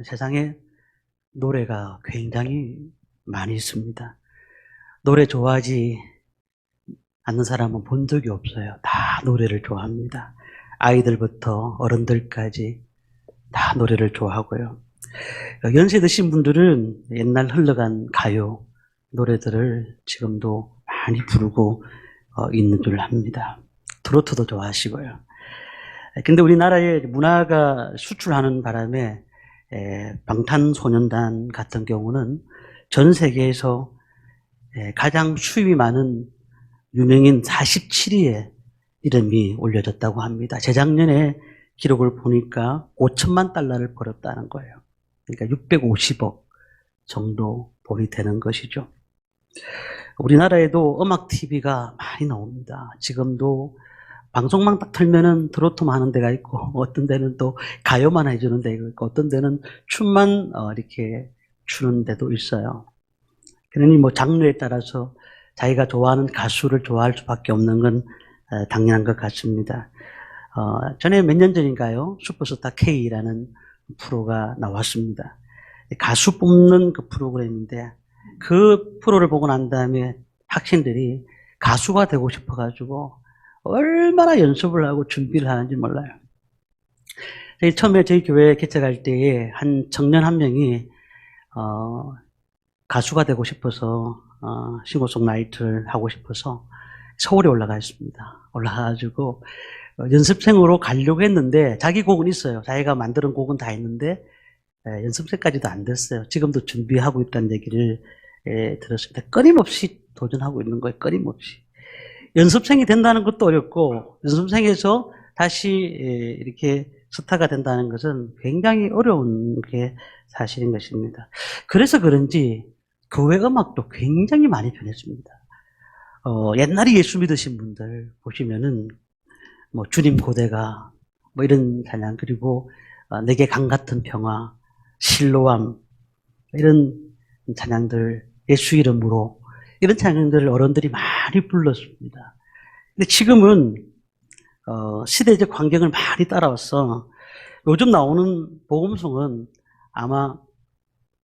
세상에 노래가 굉장히 많이 있습니다. 노래 좋아하지 않는 사람은 본 적이 없어요. 다 노래를 좋아합니다. 아이들부터 어른들까지 다 노래를 좋아하고요. 연세 드신 분들은 옛날 흘러간 가요 노래들을 지금도 많이 부르고 있는 줄 압니다. 트로트도 좋아하시고요. 근데 우리나라의 문화가 수출하는 바람에 방탄소년단 같은 경우는 전 세계에서 가장 수입이 많은 유명인 47위에 이름이 올려졌다고 합니다. 재작년에 기록을 보니까 5천만 달러를 벌었다는 거예요. 그러니까 650억 정도 돈이 되는 것이죠. 우리나라에도 음악 TV가 많이 나옵니다. 지금도 방송만 딱 틀면은 트로트만 하는 데가 있고, 어떤 데는 또 가요만 해주는 데가 있고, 어떤 데는 춤만 이렇게 추는 데도 있어요. 그러니 뭐 장르에 따라서 자기가 좋아하는 가수를 좋아할 수밖에 없는 건 당연한 것 같습니다. 전에 몇 년 전인가요? 슈퍼스타 K라는 프로가 나왔습니다. 가수 뽑는 그 프로그램인데, 그 프로를 보고 난 다음에 학생들이 가수가 되고 싶어가지고 얼마나 연습을 하고 준비를 하는지 몰라요. 처음에 저희 교회 개척할 때에 한 청년 한 명이 가수가 되고 싶어서 싱어송라이터를 하고 싶어서 서울에 올라가 있습니다. 올라가가지고 연습생으로 가려고 했는데 자기 곡은 있어요. 자기가 만드는 곡은 다 있는데 연습생까지도 안 됐어요. 지금도 준비하고 있다는 얘기를 들었습니다. 끊임없이 도전하고 있는 거예요. 끊임없이. 연습생이 된다는 것도 어렵고 연습생에서 다시 이렇게 스타가 된다는 것은 굉장히 어려운 게 사실인 것입니다. 그래서 그런지 교회 음악도 굉장히 많이 변했습니다. 옛날에 예수 믿으신 분들 보시면은 뭐 주님 고대가 뭐 이런 찬양, 그리고 내게 강 같은 평화, 실로암, 이런 찬양들, 예수 이름으로 이런 찬양들을 어른들이 많이 불렀습니다. 근데 지금은 시대적 환경을 많이 따라와서 요즘 나오는 복음송은 아마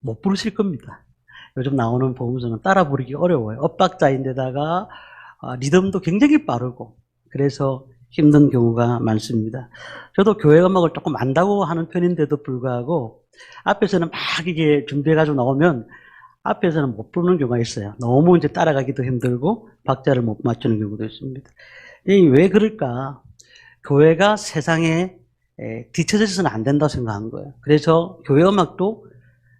못 부르실 겁니다. 요즘 나오는 복음송은 따라 부르기 어려워요. 엇박자인데다가 리듬도 굉장히 빠르고 그래서 힘든 경우가 많습니다. 저도 교회 음악을 조금 안다고 하는 편인데도 불구하고 앞에서는 막 이게 준비해가지고 나오면 앞에서는 못 부르는 경우가 있어요. 너무 이제 따라가기도 힘들고 박자를 못 맞추는 경우도 있습니다. 왜 그럴까? 교회가 세상에 뒤처져 있어서는 안 된다고 생각한 거예요. 그래서 교회 음악도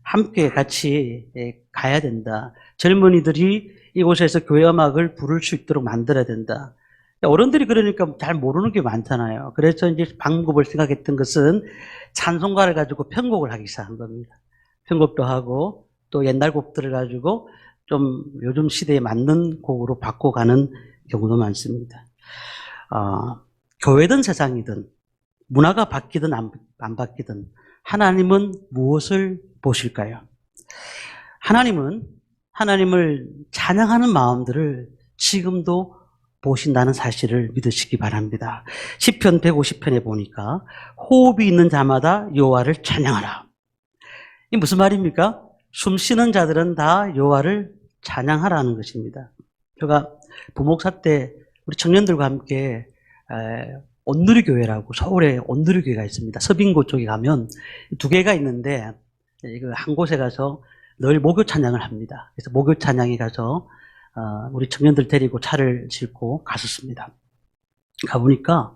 함께 같이 가야 된다. 젊은이들이 이곳에서 교회 음악을 부를 수 있도록 만들어야 된다. 어른들이 그러니까 잘 모르는 게 많잖아요. 그래서 이제 방법을 생각했던 것은 찬송가를 가지고 편곡을 하기 시작한 겁니다. 편곡도 하고 또 옛날 곡들을 가지고 좀 요즘 시대에 맞는 곡으로 바꿔가는 경우도 많습니다. 교회든 세상이든 문화가 바뀌든 안 바뀌든 하나님은 무엇을 보실까요? 하나님은 하나님을 찬양하는 마음들을 지금도 보신다는 사실을 믿으시기 바랍니다. 시편 150편에 보니까 호흡이 있는 자마다 여호와를 찬양하라. 이게 무슨 말입니까? 숨 쉬는 자들은 다 여호와를 찬양하라는 것입니다. 제가 부목사 때 우리 청년들과 함께 온누리교회라고 서울에 온누리교회가 있습니다. 서빙고 쪽에 가면 두 개가 있는데 한 곳에 가서 늘 목요 찬양을 합니다. 그래서 목요 찬양에 가서 우리 청년들 데리고 차를 싣고 갔었습니다. 가보니까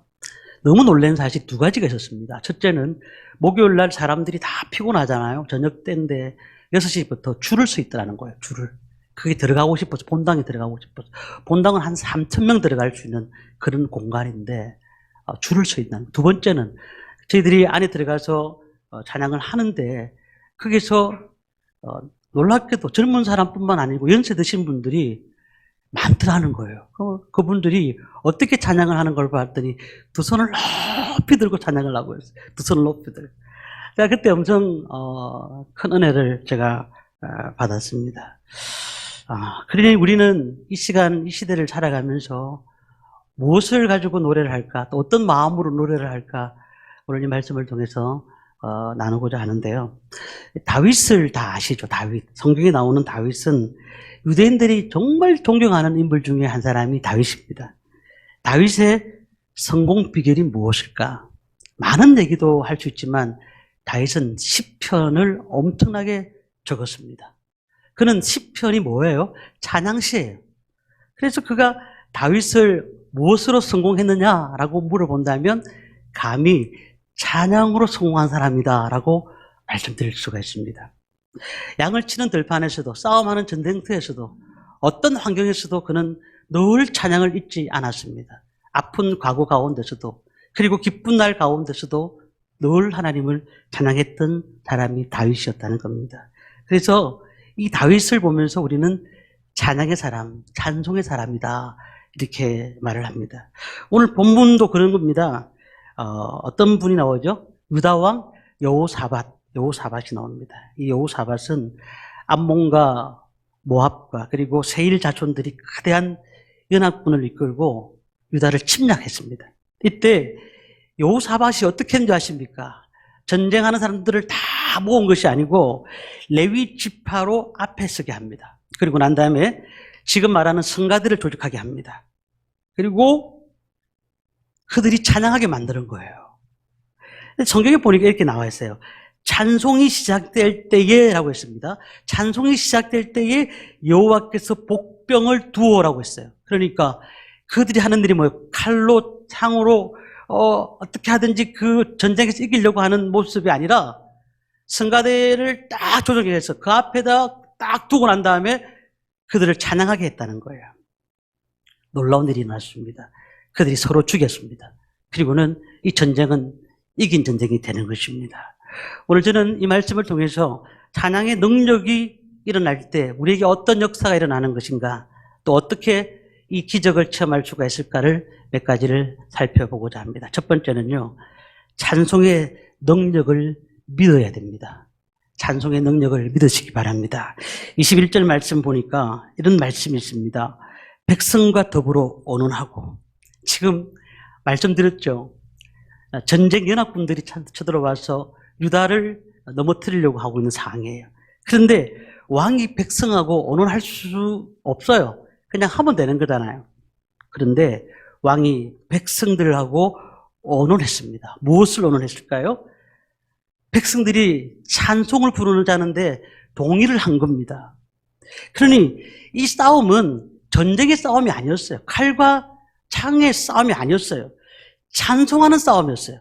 너무 놀란 사실이 두 가지가 있었습니다. 첫째는 목요일 날 사람들이 다 피곤하잖아요. 저녁 때인데 6시부터 줄을 서 있더라는 거예요. 줄을. 그게 들어가고 싶어서, 본당에 들어가고 싶어서. 본당은 한 3,000명 들어갈 수 있는 그런 공간인데 줄을 서 있다는 거예요. 두 번째는 저희들이 안에 들어가서 찬양을 하는데 거기서 놀랍게도 젊은 사람뿐만 아니고 연세 드신 분들이 많더라는 거예요. 그분들이 어떻게 찬양을 하는 걸 봤더니 두 손을 높이 들고 찬양을 하고 있어요. 두 손을 높이 들고. 제가 그때 엄청 큰 은혜를 제가 받았습니다. 그러니 우리는 이 시간, 이 시대를 살아가면서 무엇을 가지고 노래를 할까, 또 어떤 마음으로 노래를 할까, 오늘 이 말씀을 통해서 나누고자 하는데요. 다윗을 다 아시죠? 다윗. 성경에 나오는 다윗은 유대인들이 정말 존경하는 인물 중에 한 사람이 다윗입니다. 다윗의 성공 비결이 무엇일까? 많은 얘기도 할 수 있지만 다윗은 시편을 엄청나게 적었습니다. 그는 시편이 뭐예요? 찬양시예요. 그래서 그가 다윗을 무엇으로 성공했느냐라고 물어본다면 감히 찬양으로 성공한 사람이다라고 말씀드릴 수가 있습니다. 양을 치는 들판에서도 싸움하는 전쟁터에서도 어떤 환경에서도 그는 늘 찬양을 잊지 않았습니다. 아픈 과거 가운데서도 그리고 기쁜 날 가운데서도 늘 하나님을 찬양했던 사람이 다윗이었다는 겁니다. 그래서 이 다윗을 보면서 우리는 찬양의 사람, 찬송의 사람이다 이렇게 말을 합니다. 오늘 본문도 그런 겁니다. 어떤 분이 나오죠? 유다왕 여호사밧이 나옵니다. 이 여호사밧은 암몬과 모압과 그리고 세일 자손들이 거대한 연합군을 이끌고 유다를 침략했습니다. 이때 여호사밧이 어떻게 했는지 아십니까? 전쟁하는 사람들을 다 모은 것이 아니고 레위 지파로 앞에 서게 합니다. 그리고 난 다음에 지금 말하는 성가들을 조직하게 합니다. 그리고 그들이 찬양하게 만드는 거예요. 성경에 보니까 이렇게 나와 있어요. 찬송이 시작될 때에 라고 했습니다. 찬송이 시작될 때에 여호와께서 복병을 두어라고 했어요. 그러니까 그들이 하는 일이 뭐예요? 칼로, 창으로 어떻게 하든지 그 전쟁에서 이기려고 하는 모습이 아니라 성가대를 딱 조정해서 그 앞에다 딱 두고 난 다음에 그들을 찬양하게 했다는 거예요. 놀라운 일이 일어났습니다. 그들이 서로 죽였습니다. 그리고는 이 전쟁은 이긴 전쟁이 되는 것입니다. 오늘 저는 이 말씀을 통해서 찬양의 능력이 일어날 때 우리에게 어떤 역사가 일어나는 것인가, 또 어떻게 이 기적을 체험할 수가 있을까를 몇 가지를 살펴보고자 합니다. 첫 번째는요, 찬송의 능력을 믿어야 됩니다. 찬송의 능력을 믿으시기 바랍니다. 21절 말씀 보니까 이런 말씀이 있습니다. 백성과 더불어 언언하고. 지금 말씀드렸죠. 전쟁 연합군들이 쳐들어와서 유다를 넘어뜨리려고 하고 있는 상황이에요. 그런데 왕이 백성하고 언언할 수 없어요. 그냥 하면 되는 거잖아요. 그런데 왕이 백성들하고 언언했습니다. 무엇을 언언했을까요? 백성들이 찬송을 부르는 자는데 동의를 한 겁니다. 그러니 이 싸움은 전쟁의 싸움이 아니었어요. 칼과 창의 싸움이 아니었어요. 찬송하는 싸움이었어요.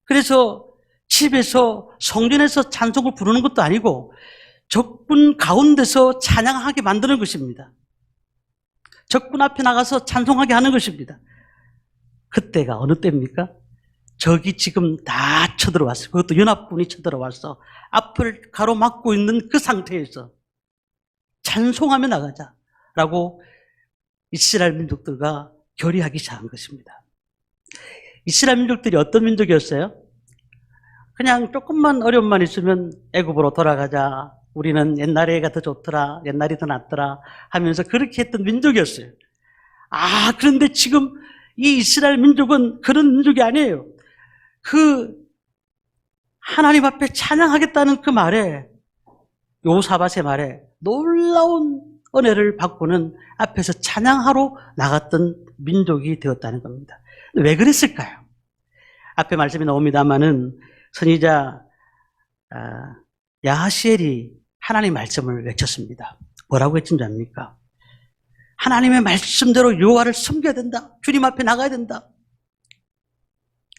그래서 집에서 성전에서 찬송을 부르는 것도 아니고 적군 가운데서 찬양하게 만드는 것입니다. 적군 앞에 나가서 찬송하게 하는 것입니다. 그때가 어느 때입니까? 적이 지금 다 쳐들어왔어요. 그것도 연합군이 쳐들어와서 앞을 가로막고 있는 그 상태에서 찬송하며 나가자라고 이스라엘 민족들과 결의하기 시작한 것입니다. 이스라엘 민족들이 어떤 민족이었어요? 그냥 조금만 어려움만 있으면 애굽으로 돌아가자. 우리는 옛날에가 더 좋더라. 옛날이 더 낫더라. 하면서 그렇게 했던 민족이었어요. 그런데 지금 이 이스라엘 민족은 그런 민족이 아니에요. 그 하나님 앞에 찬양하겠다는 그 말에, 여호사밧의 말에 놀라운 은혜를 받고는 앞에서 찬양하러 나갔던 민족이 되었다는 겁니다. 왜 그랬을까요? 앞에 말씀이 나옵니다마는 선지자 야하시엘이 하나님의 말씀을 외쳤습니다. 뭐라고 외친 줄 압니까? 하나님의 말씀대로 여호와를 섬겨야 된다. 주님 앞에 나가야 된다.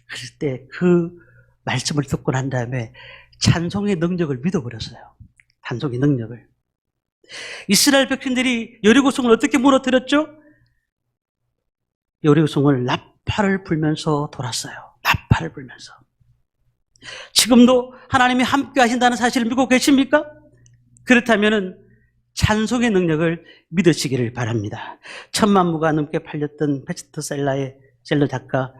그럴 때 그 말씀을 듣고 난 다음에 찬송의 능력을 믿어버렸어요. 찬송의 능력을. 이스라엘 백성들이 여리고성을 어떻게 무너뜨렸죠? 여리고성을 나팔을 불면서 돌았어요. 나팔을 불면서. 지금도 하나님이 함께 하신다는 사실을 믿고 계십니까? 그렇다면 찬송의 능력을 믿으시기를 바랍니다. 1000만 부가 넘게 팔렸던 베스트셀러의 셀러 작가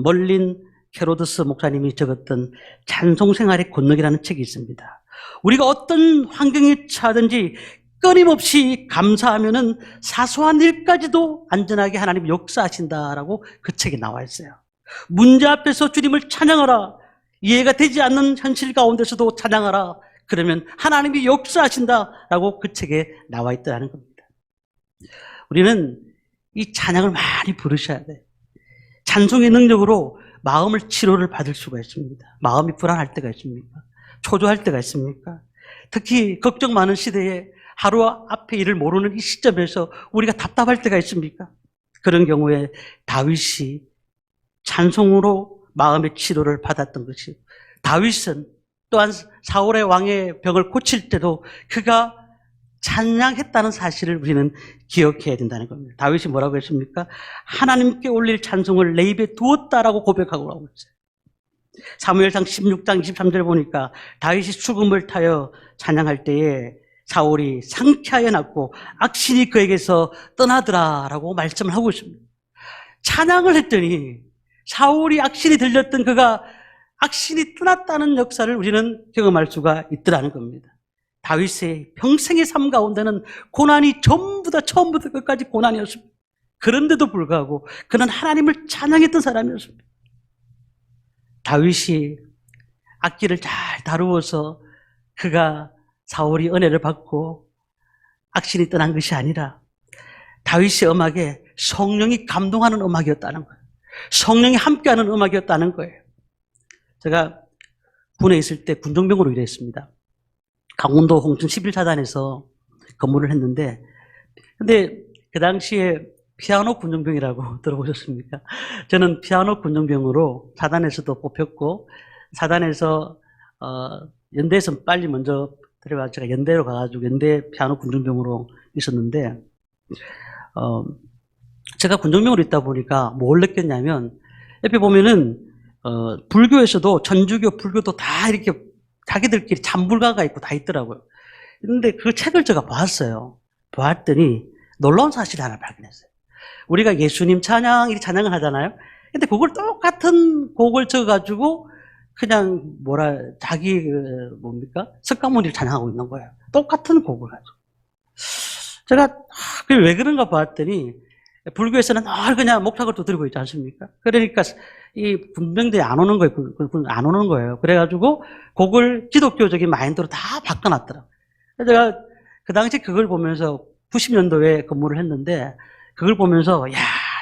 멀린 헤로드스 목사님이 적었던 찬송 생활의 권능이라는 책이 있습니다. 우리가 어떤 환경에 처하든지 끊임없이 감사하면은 사소한 일까지도 안전하게 하나님이 역사하신다라고 그 책에 나와 있어요. 문제 앞에서 주님을 찬양하라. 이해가 되지 않는 현실 가운데서도 찬양하라. 그러면 하나님이 역사하신다라고 그 책에 나와 있다는 겁니다. 우리는 이 찬양을 많이 부르셔야 돼요. 찬송의 능력으로 마음을 치료를 받을 수가 있습니다. 마음이 불안할 때가 있습니까? 초조할 때가 있습니까? 특히 걱정 많은 시대에 하루 앞에 일을 모르는 이 시점에서 우리가 답답할 때가 있습니까? 그런 경우에 다윗이 찬송으로 마음의 치료를 받았던 것이요. 다윗은 또한 사울의 왕의 병을 고칠 때도 그가 찬양했다는 사실을 우리는 기억해야 된다는 겁니다. 다윗이 뭐라고 했습니까? 하나님께 올릴 찬송을 내 입에 두었다라고 고백하고 나오고 있어요. 사무엘상 16장 23절 보니까 다윗이 수금을 타여 찬양할 때에 사울이 상쾌하여 났고 악신이 그에게서 떠나더라라고 말씀을 하고 있습니다. 찬양을 했더니 사울이 악신이 들렸던 그가 악신이 떠났다는 역사를 우리는 경험할 수가 있더라는 겁니다. 다윗의 평생의 삶 가운데는 고난이 전부 다 처음부터 끝까지 고난이었습니다. 그런데도 불구하고 그는 하나님을 찬양했던 사람이었습니다. 다윗이 악기를 잘 다루어서 그가 사울이 은혜를 받고 악신이 떠난 것이 아니라 다윗의 음악에 성령이 감동하는 음악이었다는 거예요. 성령이 함께하는 음악이었다는 거예요. 제가 군에 있을 때 군정병으로 일했습니다. 강원도 홍천 11사단에서 근무를 했는데, 근데 그 당시에 피아노 군정병이라고 들어보셨습니까? 저는 피아노 군정병으로 사단에서도 뽑혔고, 사단에서 연대에서 빨리 먼저 들어가 제가 연대로 가가지고 연대 피아노 군정병으로 있었는데, 제가 군정병으로 있다 보니까 뭘 느꼈냐면, 옆에 보면은 불교에서도 천주교, 불교도 다 이렇게 자기들끼리 잠불가가 있고 다 있더라고요. 근데 그 책을 제가 봤어요. 보았더니 놀라운 사실을 하나 발견했어요. 우리가 예수님 찬양, 이렇게 찬양을 하잖아요. 근데 그걸 똑같은 곡을 쳐가지고 그냥 자기 석가모니를 찬양하고 있는 거예요. 똑같은 곡을 가지고. 제가 그게 왜 그런가 봤더니 불교에서는 늘 그냥 목탁을 두드리고 있지 않습니까? 그러니까 이 군병들이 안 오는 거예요. 안 오는 거예요. 그래가지고 곡을 기독교적인 마인드로 다 바꿔놨더라고요. 제가 그 당시 그걸 보면서 90년도에 근무를 했는데 그걸 보면서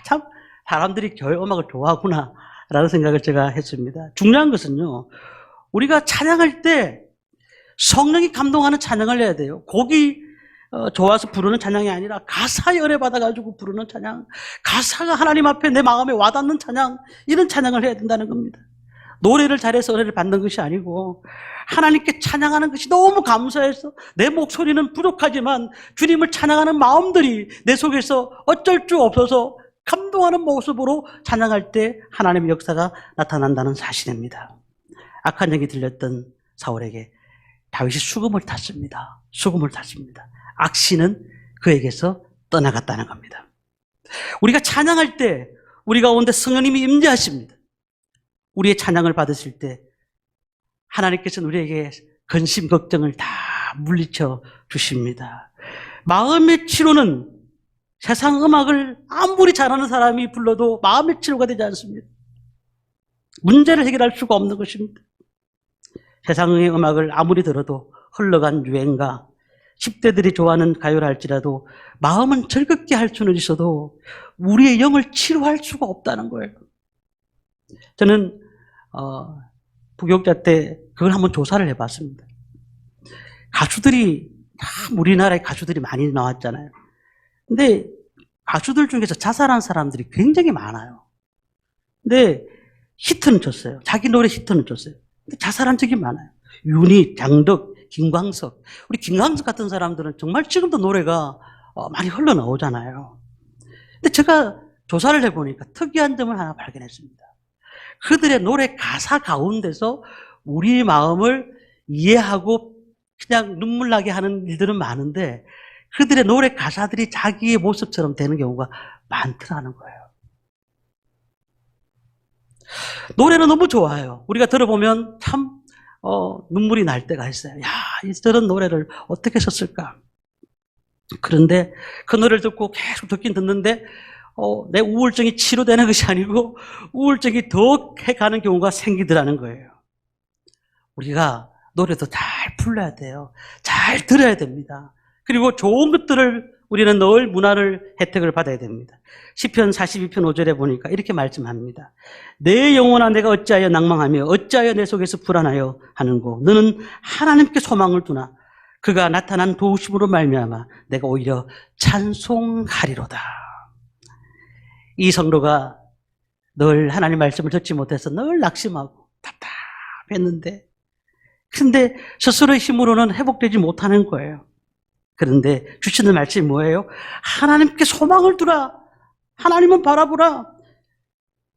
참 사람들이 교회 음악을 좋아하구나 라는 생각을 제가 했습니다. 중요한 것은요, 우리가 찬양할 때 성령이 감동하는 찬양을 해야 돼요. 곡이 좋아서 부르는 찬양이 아니라 가사에 은혜 받아가지고 부르는 찬양, 가사가 하나님 앞에 내 마음에 와닿는 찬양, 이런 찬양을 해야 된다는 겁니다. 노래를 잘해서 은혜를 받는 것이 아니고 하나님께 찬양하는 것이 너무 감사해서 내 목소리는 부족하지만 주님을 찬양하는 마음들이 내 속에서 어쩔 줄 없어서 감동하는 모습으로 찬양할 때 하나님의 역사가 나타난다는 사실입니다. 악한 영이 들렸던 사울에게 다윗이 수금을 탔습니다. 수금을 탔습니다. 악신은 그에게서 떠나갔다는 겁니다. 우리가 찬양할 때 우리 가운데 성령님이 임재하십니다. 우리의 찬양을 받으실 때 하나님께서는 우리에게 근심 걱정을 다 물리쳐 주십니다. 마음의 치료는 세상 음악을 아무리 잘하는 사람이 불러도 마음의 치료가 되지 않습니다. 문제를 해결할 수가 없는 것입니다. 세상의 음악을 아무리 들어도 흘러간 유행가, 10대들이 좋아하는 가요를 할지라도 마음은 즐겁게 할 수는 있어도 우리의 영을 치료할 수가 없다는 거예요. 저는 부교육자 때 그걸 한번 조사를 해봤습니다. 가수들이 참 우리나라에 가수들이 많이 나왔잖아요. 근데 가수들 중에서 자살한 사람들이 굉장히 많아요. 근데 히트는 쳤어요. 자기 노래 히트는 쳤어요. 근데 자살한 적이 많아요. 윤희, 장덕, 김광석. 우리 김광석 같은 사람들은 정말 지금도 노래가 많이 흘러나오잖아요. 근데 제가 조사를 해보니까 특이한 점을 하나 발견했습니다. 그들의 노래 가사 가운데서 우리 마음을 이해하고 그냥 눈물 나게 하는 일들은 많은데 그들의 노래 가사들이 자기의 모습처럼 되는 경우가 많더라는 거예요. 노래는 너무 좋아요. 우리가 들어보면 참 눈물이 날 때가 있어요. 저런 노래를 어떻게 썼을까? 그런데 그 노래를 듣고 계속 듣긴 듣는데 내 우울증이 치료되는 것이 아니고 우울증이 더 해가는 경우가 생기더라는 거예요. 우리가 노래도 잘 불러야 돼요. 잘 들어야 됩니다. 그리고 좋은 것들을 우리는 늘 문화를 혜택을 받아야 됩니다. 시편 42편 5절에 보니까 이렇게 말씀합니다. 내 영혼아 내가 어찌하여 낭망하며 어찌하여 내 속에서 불안하여 하는고 너는 하나님께 소망을 두나 그가 나타난 도우심으로 말미암아 내가 오히려 찬송하리로다. 이 성도가 늘 하나님 말씀을 듣지 못해서 늘 낙심하고 답답했는데 근데 스스로의 힘으로는 회복되지 못하는 거예요. 그런데 주시는 말씀이 뭐예요? 하나님께 소망을 두라. 하나님은 바라보라.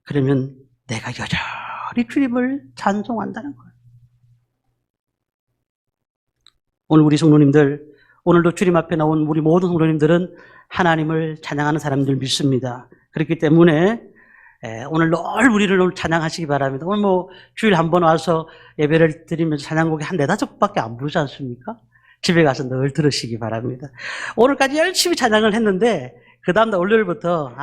그러면 내가 여전히 주님을 찬송한다는 거예요. 오늘 우리 성도님들, 오늘도 주님 앞에 나온 우리 모든 성도님들은 하나님을 찬양하는 사람들 믿습니다. 그렇기 때문에 오늘 늘 우리를 찬양하시기 바랍니다. 오늘 주일 한 번 와서 예배를 드리면서 찬양곡이 한 4-5곡밖에 안 부르지 않습니까? 집에 가서 늘 들으시기 바랍니다. 오늘까지 열심히 찬양을 했는데 그 다음날 월요일부터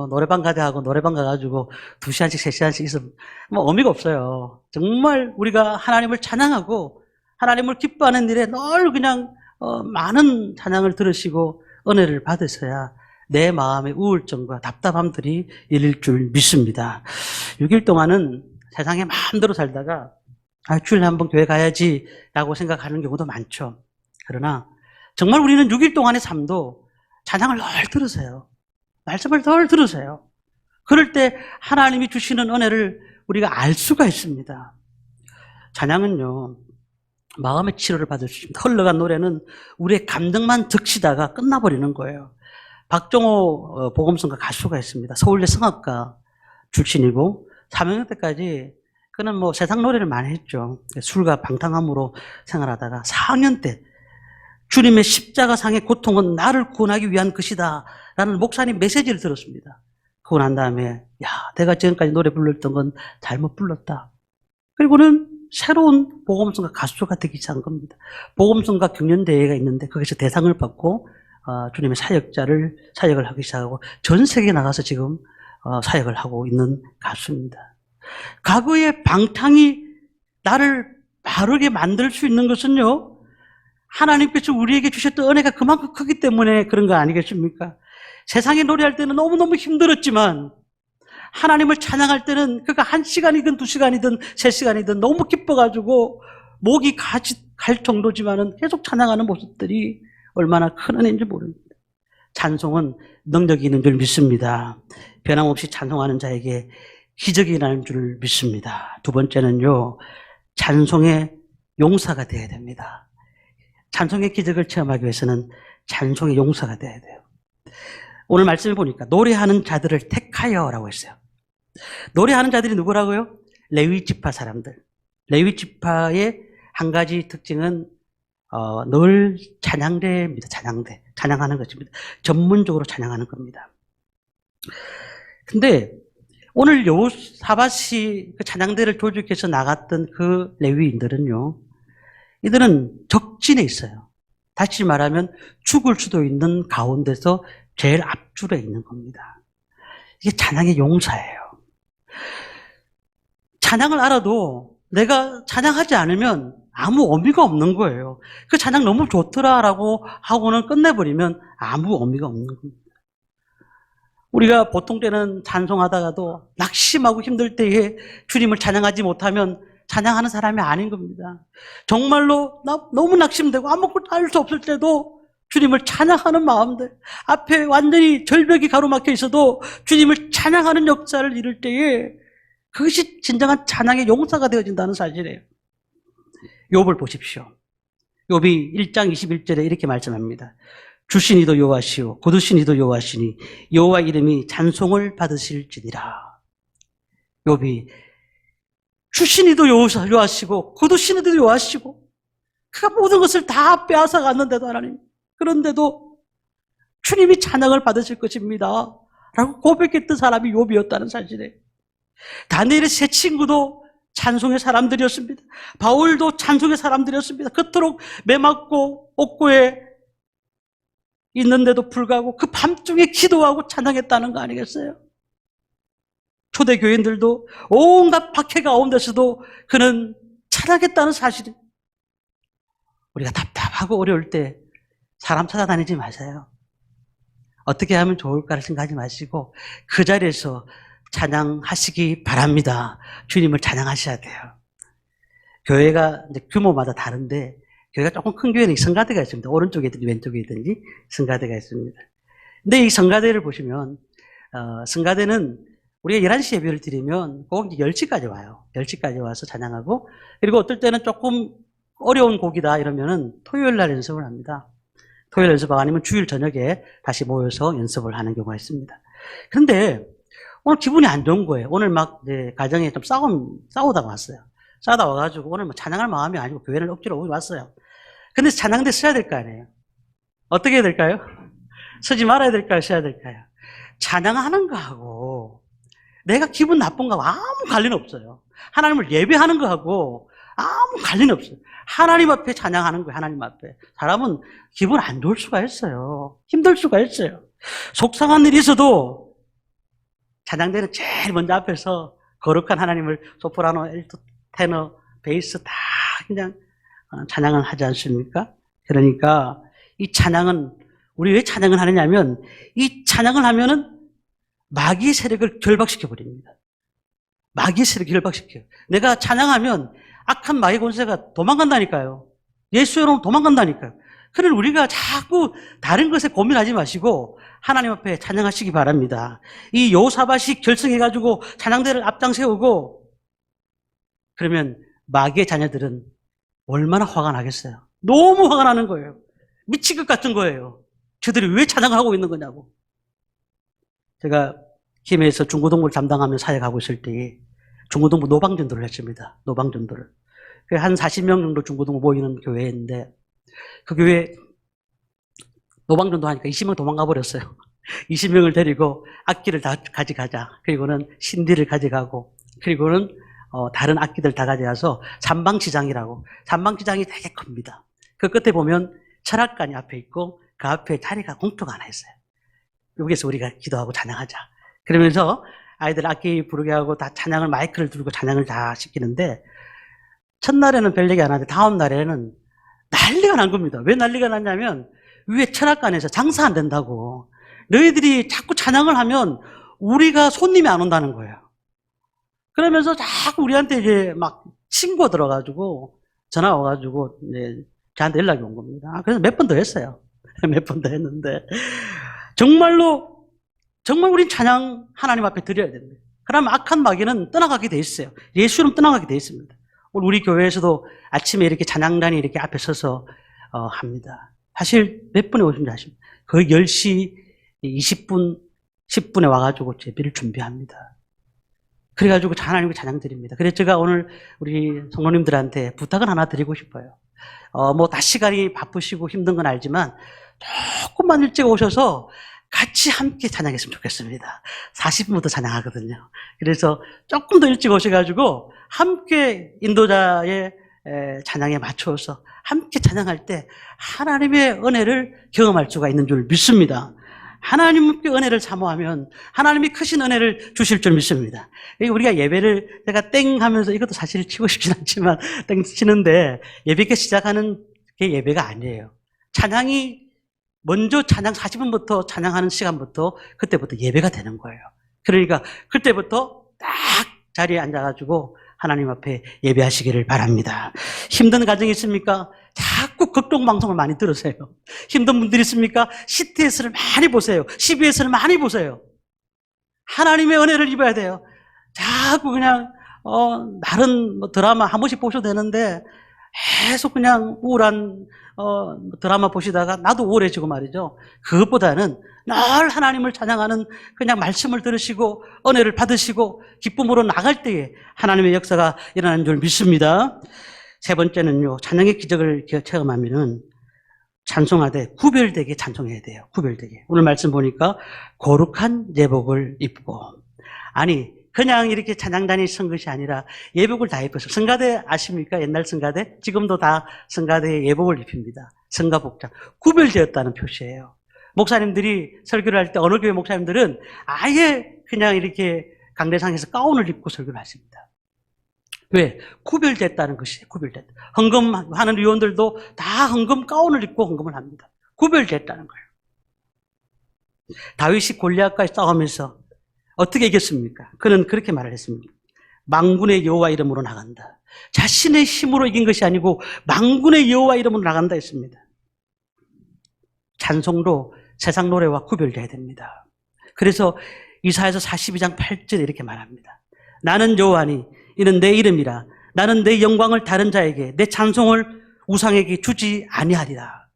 노래방 가자 하고 노래방 가가지고 2시간씩 3시간씩 있으면 의미가 없어요. 정말 우리가 하나님을 찬양하고 하나님을 기뻐하는 일에 늘 그냥 많은 찬양을 들으시고 은혜를 받으셔야 내 마음의 우울증과 답답함들이 잃을 줄 믿습니다. 6일 동안은 세상에 마음대로 살다가 주일에 한번 교회 가야지 라고 생각하는 경우도 많죠. 그러나 정말 우리는 6일 동안의 삶도 찬양을 늘 들으세요. 말씀을 늘 들으세요. 그럴 때 하나님이 주시는 은혜를 우리가 알 수가 있습니다. 찬양은요, 마음의 치료를 받을 수 있습니다. 흘러간 노래는 우리의 감정만 적시다가 끝나버리는 거예요. 박정호 복음성가 가수가 있습니다. 서울대 성악가 출신이고 3학년 때까지 그는 세상 노래를 많이 했죠. 술과 방탕함으로 생활하다가 4학년 때 주님의 십자가상의 고통은 나를 구원하기 위한 것이다 라는 목사님 메시지를 들었습니다. 그러고 난 다음에 내가 지금까지 노래 불렀던 건 잘못 불렀다. 그리고는 새로운 복음성가 가수가 되기 시작한 겁니다. 복음성가 경연대회가 있는데 거기서 대상을 받고 주님의 사역을 하기 시작하고 전 세계에 나가서 지금 사역을 하고 있는 가수입니다. 과거의 방탕이 나를 바르게 만들 수 있는 것은요, 하나님께서 우리에게 주셨던 은혜가 그만큼 크기 때문에 그런 거 아니겠습니까? 세상에 노래할 때는 너무너무 힘들었지만 하나님을 찬양할 때는 그가 1시간이든 2시간이든 3시간이든 너무 기뻐가지고 목이 갈 정도지만은 계속 찬양하는 모습들이 얼마나 큰 은혜인지 모릅니다. 찬송은 능력이 있는 줄 믿습니다. 변함없이 찬송하는 자에게 기적이 일어나는 줄 믿습니다. 두 번째는요, 찬송의 용사가 되어야 됩니다. 찬송의 기적을 체험하기 위해서는 찬송의 용사가 되어야 돼요. 오늘 말씀을 보니까 노래하는 자들을 택하여라고 했어요. 노래하는 자들이 누구라고요? 레위 지파 사람들. 레위 지파의 한 가지 특징은 늘 찬양대입니다. 찬양하는 것입니다. 전문적으로 찬양하는 겁니다. 근데 오늘 여호사밧이 그 찬양대를 조직해서 나갔던 그 레위인들은요, 이들은 적진에 있어요. 다시 말하면 죽을 수도 있는 가운데서 제일 앞줄에 있는 겁니다. 이게 찬양의 용사예요. 찬양을 알아도 내가 찬양하지 않으면 아무 의미가 없는 거예요. 그 찬양 너무 좋더라라고 하고는 끝내버리면 아무 의미가 없는 겁니다. 우리가 보통 때는 찬송하다가도 낙심하고 힘들 때에 주님을 찬양하지 못하면 찬양하는 사람이 아닌 겁니다. 정말로 너무 낙심되고 아무것도 할 수 없을 때도 주님을 찬양하는 마음들, 앞에 완전히 절벽이 가로막혀 있어도 주님을 찬양하는 역사를 이룰 때에 그것이 진정한 찬양의 용사가 되어진다는 사실이에요. 욥을 보십시오. 욥이 1장 21절에 이렇게 말씀합니다. 주신 이도 여호와시오 거두신 이도 여호와시니 여호와 이름이 찬송을 받으실지니라. 욥이 주신 이도 여호와시고 거두신 이도 여호와시고 그가 모든 것을 다 빼앗아 갔는데도 하나님, 그런데도 주님이 찬양을 받으실 것입니다 라고 고백했던 사람이 욥이었다는 사실이에요. 다니엘의 세 친구도 찬송의 사람들이었습니다. 바울도 찬송의 사람들이었습니다. 그토록 매맞고 옥고에 있는데도 불구하고 그 밤중에 기도하고 찬양했다는 거 아니겠어요? 초대 교인들도 온갖 박해 가운데서도 그는 찾아겠다는 사실이 우리가 답답하고 어려울 때 사람 찾아다니지 마세요. 어떻게 하면 좋을까를 생각하지 마시고 그 자리에서 찬양하시기 바랍니다. 주님을 찬양하셔야 돼요. 교회가 이제 규모마다 다른데 교회가 조금 큰 교회는 성가대가 있습니다. 오른쪽에 있든지 왼쪽에 있든지 성가대가 있습니다. 근데 이 성가대를 보시면 성가대는 우리가 11시 예배를 드리면 꼭 10시까지 와요. 10시까지 와서 찬양하고 그리고 어떨 때는 조금 어려운 곡이다 이러면은 토요일 날 연습을 합니다. 토요일 연습하고 아니면 주일 저녁에 다시 모여서 연습을 하는 경우가 있습니다. 그런데 오늘 기분이 안 좋은 거예요. 오늘 막 가정에 좀 싸우다가 왔어요. 싸우다 와가지고 오늘 뭐 찬양할 마음이 아니고 교회를 억지로 오고 왔어요. 근데 찬양대 써야 될 거 아니에요. 어떻게 해야 될까요? 쓰지 말아야 될까요? 써야 될까요? 찬양하는 거하고 내가 기분 나쁜 거하고 아무 관련 없어요. 하나님을 예배하는 거하고 아무 관련 없어요. 하나님 앞에 찬양하는 거예요. 하나님 앞에. 사람은 기분 안 좋을 수가 있어요. 힘들 수가 있어요. 속상한 일이 있어도 찬양대는 제일 먼저 앞에서 거룩한 하나님을 소프라노, 엘토, 테너, 베이스 다 그냥 찬양을 하지 않습니까? 그러니까 이 찬양은 우리 왜 찬양을 하느냐면 이 찬양을 하면은 마귀의 세력을 결박시켜 버립니다. 마귀의 세력을 결박시켜요. 내가 찬양하면 악한 마귀 권세가 도망간다니까요. 예수 여러분 도망간다니까요. 그러니 우리가 자꾸 다른 것에 고민하지 마시고 하나님 앞에 찬양하시기 바랍니다. 이 요사밭이 결성해가지고 찬양대를 앞장 세우고 그러면 마귀의 자녀들은 얼마나 화가 나겠어요. 너무 화가 나는 거예요. 미칠 것 같은 거예요. 저들이 왜 찬양을 하고 있는 거냐고. 제가 김해에서 중고등부를 담당하며 사역하고 있을 때 중고등부 노방전도를 했습니다. 노방전도를. 한 40명 정도 중고등부 모이는 교회인데 그 교회 노방전도 하니까 20명 도망가 버렸어요. 20명을 데리고 악기를 다 가져가자. 그리고는 신디를 가져가고 그리고는 다른 악기들 다 가져가서 삼방지장이라고. 삼방지장이 되게 큽니다. 그 끝에 보면 철학관이 앞에 있고 그 앞에 자리가 공터가 하나 있어요. 여기서 우리가 기도하고 찬양하자. 그러면서 아이들 악기 부르게 하고 다 찬양을 마이크를 들고 찬양을 다 시키는데 첫날에는 별 얘기 안 하는데 다음 날에는 난리가 난 겁니다. 왜 난리가 났냐면 위에 철학관에서 장사 안 된다고. 너희들이 자꾸 찬양을 하면 우리가 손님이 안 온다는 거예요. 그러면서 자꾸 우리한테 이제 막 신고 들어가지고 전화 와가지고 이제 저한테 연락이 온 겁니다. 그래서 몇 번 더 했어요. 몇 번 더 했는데 정말 우린 찬양 하나님 앞에 드려야 됩니다. 그러면 악한 마귀는 떠나가게 돼 있어요. 예수는 떠나가게 돼 있습니다. 오늘 우리 교회에서도 아침에 이렇게 찬양단이 이렇게 앞에 서서 합니다. 사실 몇 분에 오신지 아십니까? 거의 10시 20분, 10분에 와가지고 예배를 준비합니다. 그래가지고 하나님께 찬양 드립니다. 그래서 제가 오늘 우리 성도님들한테 부탁은 하나 드리고 싶어요. 다 시간이 바쁘시고 힘든 건 알지만 조금만 일찍 오셔서 같이 함께 찬양했으면 좋겠습니다. 40분부터 찬양하거든요. 그래서 조금 더 일찍 오셔가지고 함께 인도자의 찬양에 맞춰서 함께 찬양할 때 하나님의 은혜를 경험할 수가 있는 줄 믿습니다. 하나님께 은혜를 사모하면 하나님이 크신 은혜를 주실 줄 믿습니다. 우리가 예배를 제가 땡 하면서 이것도 사실 치고 싶진 않지만 땡 치는데 예배께 시작하는 게 예배가 아니에요. 찬양이 먼저 찬양 40분부터 찬양하는 시간부터 그때부터 예배가 되는 거예요. 그러니까 그때부터 딱 자리에 앉아가지고 하나님 앞에 예배하시기를 바랍니다. 힘든 가정이 있습니까? 자꾸 극동방송을 많이 들으세요. 힘든 분들이 있습니까? CTS를 많이 보세요. CBS를 많이 보세요. 하나님의 은혜를 입어야 돼요. 자꾸 그냥 다른 드라마 한 번씩 보셔도 되는데 계속 그냥 우울한 드라마 보시다가 나도 우울해지고 말이죠. 그것보다는 늘 하나님을 찬양하는 그냥 말씀을 들으시고 은혜를 받으시고 기쁨으로 나갈 때에 하나님의 역사가 일어나는 줄 믿습니다. 세 번째는요, 찬양의 기적을 체험하면은 찬송하되 구별되게 찬송해야 돼요. 구별되게. 오늘 말씀 보니까 거룩한 예복을 입고. 아니, 그냥 이렇게 찬양단이 선 것이 아니라 예복을 다 입었어요. 성가대 아십니까? 옛날 성가대? 지금도 다 성가대에 예복을 입힙니다. 성가복장. 구별되었다는 표시예요. 목사님들이 설교를 할 때 어느 교회 목사님들은 아예 그냥 이렇게 강대상에서 가운을 입고 설교를 하십니다. 왜? 구별됐다는 것이에요. 구별됐다. 헌금하는 위원들도 다 헌금 가운을 입고 헌금을 합니다. 구별됐다는 거예요. 다윗이 골리앗과 싸우면서 어떻게 이겼습니까? 그는 그렇게 말을 했습니다. 만군의 여호와 이름으로 나간다. 자신의 힘으로 이긴 것이 아니고 만군의 여호와 이름으로 나간다 했습니다. 찬송도 세상 노래와 구별돼야 됩니다. 그래서 이사야서 42장 8절에 이렇게 말합니다. 나는 여호와니 이는 내 이름이라. 나는 내 영광을 다른 자에게 내 찬송을 우상에게 주지 아니하리라.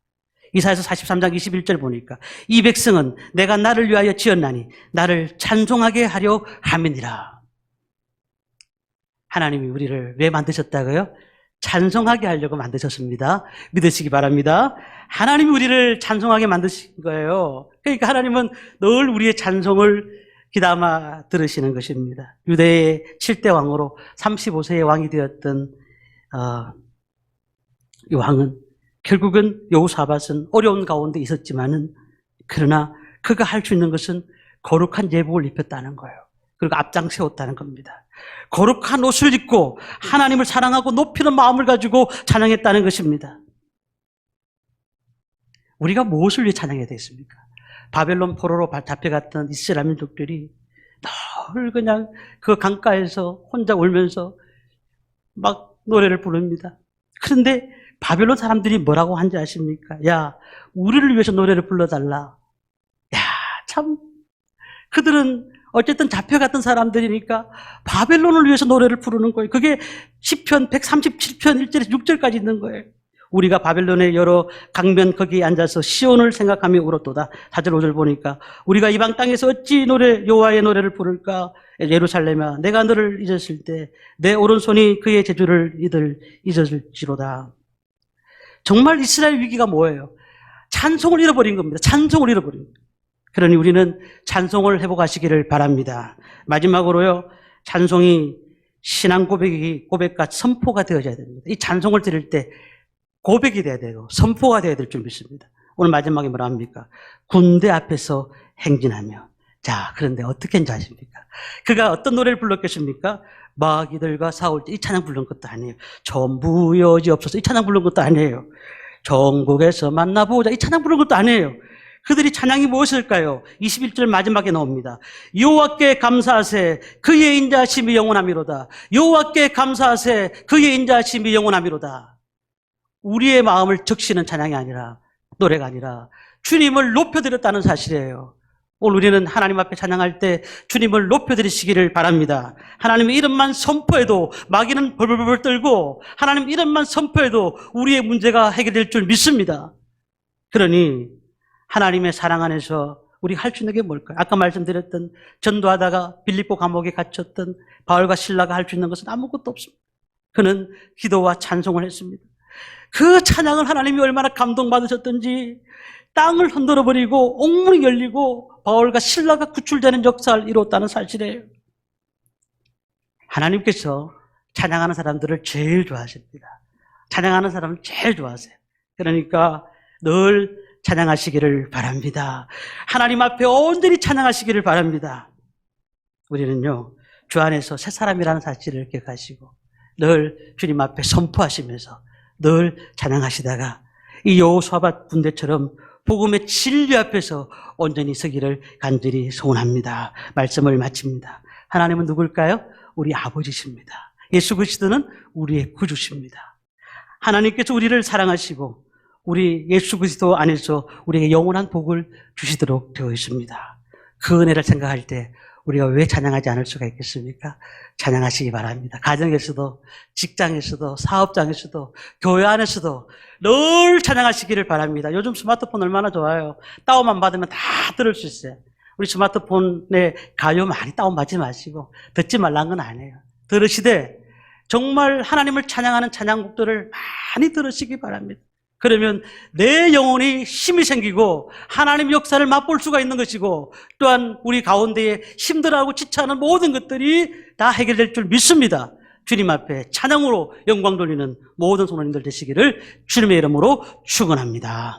이사야서 43장 21절 보니까 이 백성은 내가 나를 위하여 지었나니 나를 찬송하게 하려 함이니라. 하나님이 우리를 왜 만드셨다고요? 찬송하게 하려고 만드셨습니다. 믿으시기 바랍니다. 하나님이 우리를 찬송하게 만드신 거예요. 그러니까 하나님은 늘 우리의 찬송을 귀담아 들으시는 것입니다. 유대의 7대 왕으로 35세의 왕이 되었던 이 왕은 결국은 여호사밧은 어려운 가운데 있었지만은 그러나 그가 할 수 있는 것은 거룩한 예복을 입혔다는 거예요. 그리고 앞장 세웠다는 겁니다. 거룩한 옷을 입고 하나님을 사랑하고 높이는 마음을 가지고 찬양했다는 것입니다. 우리가 무엇을 위해 찬양해야 되겠습니까? 바벨론 포로로 잡혀갔던 이스라엘 민족들이 늘 그냥 그 강가에서 혼자 울면서 막 노래를 부릅니다. 그런데 바벨론 사람들이 뭐라고 한지 아십니까? 야, 우리를 위해서 노래를 불러달라. 야, 참 그들은 어쨌든 잡혀갔던 사람들이니까 바벨론을 위해서 노래를 부르는 거예요. 그게 시편 137편 1절에서 6절까지 있는 거예요. 우리가 바벨론의 여러 강변 거기에 앉아서 시온을 생각하며 울었도다. 4절 5절 보니까 우리가 이방 땅에서 어찌 여호와의 노래를 부를까? 예루살렘아 내가 너를 잊었을 때 내 오른손이 그의 재주를 잊었을지로다. 정말 이스라엘 위기가 뭐예요? 찬송을 잃어버린 겁니다. 찬송을 잃어버린 겁니다. 그러니 우리는 찬송을 회복하시기를 바랍니다. 마지막으로요, 찬송이 신앙 고백과 선포가 되어져야 됩니다. 이 찬송을 드릴 때 고백이 돼야 되고 선포가 돼야 될 줄 믿습니다. 오늘 마지막에 뭐라 합니까? 군대 앞에서 행진하며. 자, 그런데 어떻게 했는지 아십니까? 그가 어떤 노래를 불렀겠습니까? 마귀들과 싸울 때 이 찬양 부른 것도 아니에요. 전부 여지없어서 이 찬양 부른 것도 아니에요. 전국에서 만나보자 이 찬양 부른 것도 아니에요. 그들이 찬양이 무엇일까요? 21절 마지막에 나옵니다. 여호와께 감사하세 그의 인자하심이 영원하미로다. 여호와께 감사하세 그의 인자하심이 영원하미로다. 우리의 마음을 적시는 찬양이 아니라 노래가 아니라 주님을 높여드렸다는 사실이에요. 오늘 우리는 하나님 앞에 찬양할 때 주님을 높여드리시기를 바랍니다. 하나님의 이름만 선포해도 마귀는 벌벌벌 떨고 하나님 이름만 선포해도 우리의 문제가 해결될 줄 믿습니다. 그러니 하나님의 사랑 안에서 우리가 할 수 있는 게 뭘까요? 아까 말씀드렸던 전도하다가 빌립보 감옥에 갇혔던 바울과 실라가 할 수 있는 것은 아무것도 없습니다. 그는 기도와 찬송을 했습니다. 그 찬양을 하나님이 얼마나 감동받으셨던지 땅을 흔들어버리고 옥문이 열리고 바울과 실라가 구출되는 역사를 이뤘다는 사실이에요. 하나님께서 찬양하는 사람들을 제일 좋아하십니다. 찬양하는 사람을 제일 좋아하세요. 그러니까 늘 찬양하시기를 바랍니다. 하나님 앞에 온전히 찬양하시기를 바랍니다. 우리는요, 주 안에서 새 사람이라는 사실을 기억하시고 늘 주님 앞에 선포하시면서 늘 찬양하시다가 이 여호사밧 군대처럼 복음의 진리 앞에서 온전히 서기를 간절히 소원합니다. 말씀을 마칩니다. 하나님은 누굴까요? 우리 아버지십니다. 예수 그리스도는 우리의 구주십니다. 하나님께서 우리를 사랑하시고 우리 예수 그리스도 안에서 우리에게 영원한 복을 주시도록 되어 있습니다. 그 은혜를 생각할 때 우리가 왜 찬양하지 않을 수가 있겠습니까? 찬양하시기 바랍니다. 가정에서도, 직장에서도, 사업장에서도, 교회 안에서도 늘 찬양하시기를 바랍니다. 요즘 스마트폰 얼마나 좋아요. 다운만 받으면 다 들을 수 있어요. 우리 스마트폰에 가요 많이 다운받지 마시고 듣지 말라는 건 아니에요. 들으시되 정말 하나님을 찬양하는 찬양곡들을 많이 들으시기 바랍니다. 그러면 내 영혼이 힘이 생기고 하나님 역사를 맛볼 수가 있는 것이고 또한 우리 가운데에 힘들어하고 지쳐하는 모든 것들이 다 해결될 줄 믿습니다. 주님 앞에 찬양으로 영광 돌리는 모든 성도님들 되시기를 주님의 이름으로 축원합니다.